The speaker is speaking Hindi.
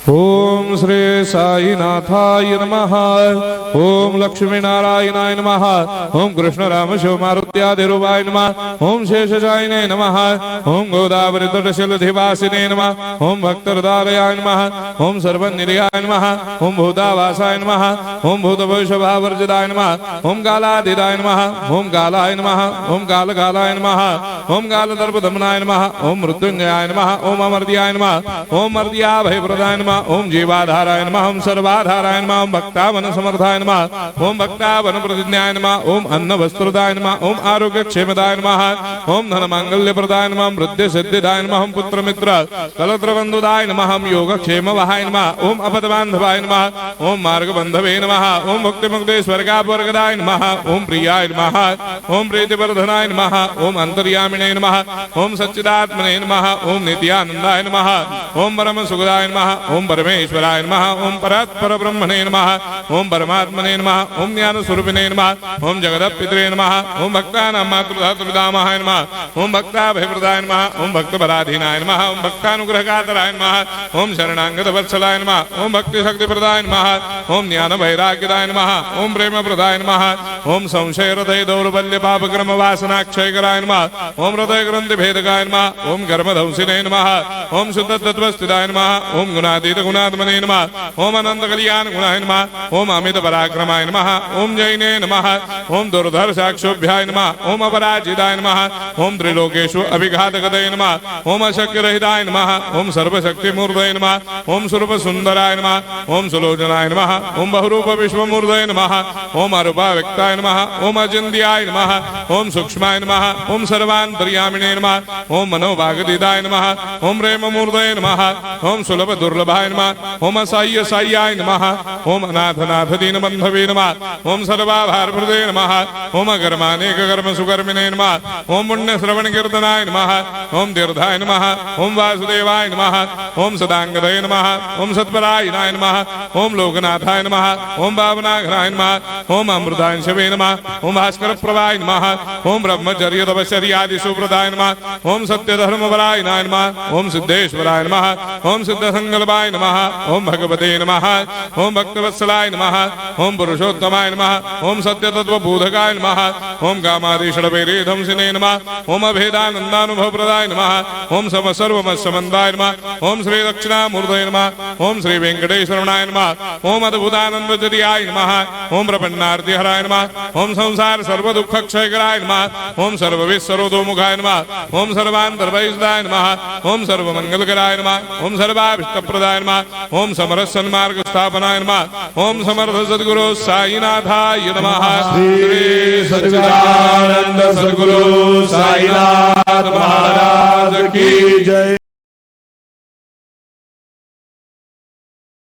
ओम श्री साईनाथाय नमः। ओम लक्ष्मी नारायणाय नमः। ओम कृष्ण राम शिव मारुत्यादिरूपाय नमः। ओम शेषशायिने नमः। ओम गोदावरी तटशिलधिवासिने नमः। ओम भक्तहृदयाय नमः। ओम सर्वनिर्याय नमः। ओम भूतावासाय नमः। ओम भूतभविष्यभावर्जिताय नमः। ओम कालातीताय नमः। ओम कालाय नमः। ओम कालकालाय नमः। ओम कालदर्पदमनाय नमः। ओम मृत्युंजयाय नमः। ओम अमर्त्याय नमः। ओम मर्त्याभयप्रदाय नमः। ओम जीवाधाराय नमः। ओम सर्वाधाराय नमः। ओम भक्तावन समर्थाय नमः। ओम भक्तावन प्रतिज्ञाय नमः। ओम अन्न वस्त्रदाय नमः। ओम आरोग्य क्षेमदाय नमः। ओम धन मांगल्य प्रदाय नमः। ओम वृद्धि सिद्धिदाय नमः। ओम पुत्र मित्र कलत्र बंधुदाय नमः। ओम योग क्षेम वहाय नमः। ओम अपद बांधवाय नमः। ओम मार्ग बंधवे नमः। ओम मुक्ति मुक्ति स्वर्गापवर्गदाय नमः। ओम प्रियाय नमः। ओम प्रीतिवर्धनाय नमः। ओम अंतर्यामिने नमः। ओम सच्चिदात्मने नमः। ओम नित्यानंदाय नमः। ओम परम सुखदाय नमः। ओम परमेश्वराय नमः। ओम परात्पर ब्रह्मणे नमः। ओम परमात्मने नमः। ओम ज्ञान स्वरूपिणे नमः। ओम जगदपितरे नमः। ओम भक्तानां मातृधातुपितामहाय नमः। ओम भक्ताभयप्रदाय नमः। ओम भक्तपराधीनाय नमः। ओम भक्तानुग्रहकातराय नमः। ओम शरणागत वत्सलाय नमः। ओम भक्ति शक्तिप्रदाय नमः। ओम ज्ञान वैराग्यदाय नमः। ओम प्रेम प्रदाय नमः। ओम संशय हृदय दौर्बल्य पाप क्रम वासना क्षयकराय नमः। ओम हृदय ग्रंथि भेदकाय नमः। ओम कर्मधंसिने नमः। ओम शुद्ध तत्वस्थिताय नमः। ओम गुणातीत गुणात्मने नमः। ओम अनंत कल्याण गुणाय नमः। ओम अमित पराक्रमाय नमः। ओम जैने नमः। ओम दुर्धर्षाक्षोभ्याय नमः। ओम अपराजिताय नमः। ओम त्रिलोकेषु अभिघातगतये नमः। ओम अशक्य रहिताय नमः। ओम सर्वशक्तिमूर्तये नमः। ओम स्वरूप सुंदराय नमः। ओम सुलोचनाय नमः। ओम बहुरूप विश्वमूर्तये नमः। ओम अरूपाव्यक्ताय नमः। ओम अचिन्त्याय नमः। ओम सूक्ष्माय नमः। ओम सर्वान्तर्यामिने नमः। ओम मनोभागतीताय नमः। ओम प्रेममूर्तये नमः। ओम सुलभ दुर्लभाय नमः। ओम असाह्य साह्याय नमः। ओम अनाथनाथ दीनबन्धवे नमः। ओम सर्वाभारप्रदे नमः। ओम अकर्मानेक कर्म सुकर्मिणे नमः। ओम पुण्य श्रवण कीर्तनाय नमः। ओम तीर्थाय नमः। ओम वासुदेवाय नमः। ओम सदांगदये नमः। ओम सत्परायणाय नमः। ओम लोकनाथाय नमः। ओम भावनाघराय नमः। ओम अमृतांशवे नमः। ओम भास्कर प्रभाय नमः। ओम ब्रह्मचर्य तपश्चर्यादि सुप्रदाय नमः। ओम सत्य धर्मपरायणाय नमः। ओम सिद्धेश्वराय नमः। ओम सिद्ध संकल्पाय नमः। ओम भगवते नमः। ओम भक्तवत्सलाय नमः। ओम पुरुषोत्तमाय नमः। ओम सत्य तत्वबोधकाय नमः। ओम कामादिषडवैरे धंसिने नमः। ओम अभेदानंदानुभव प्रदाय नमः। ओम सर्वमस्समन्ताय नमः। ओम श्री दक्षिणामूर्तये नमः। ओम श्री वेंकटेश्वराय नमः। ओम अद्भुतानंदचर्याय नमः। ओम प्रपन्नार्तिहराय नमः। ओम संसार सर्व दुख क्षयकराय नमः। ओम सर्वविश्वरोधोमुखाय नमः। ओम सर्वान्तर्भयदाय नमः। ओम सर्वमंगलकराय नमः। ओम सर्वाभिष्टप्रदाय नमः। ओम समरस सन्मार्ग स्थापनाय नमः। ओम समर्थ सद्गुरु साईनाथाय नमः। श्री सच्चिदानंद सद्गुरु साईनाथ महाराज की जय।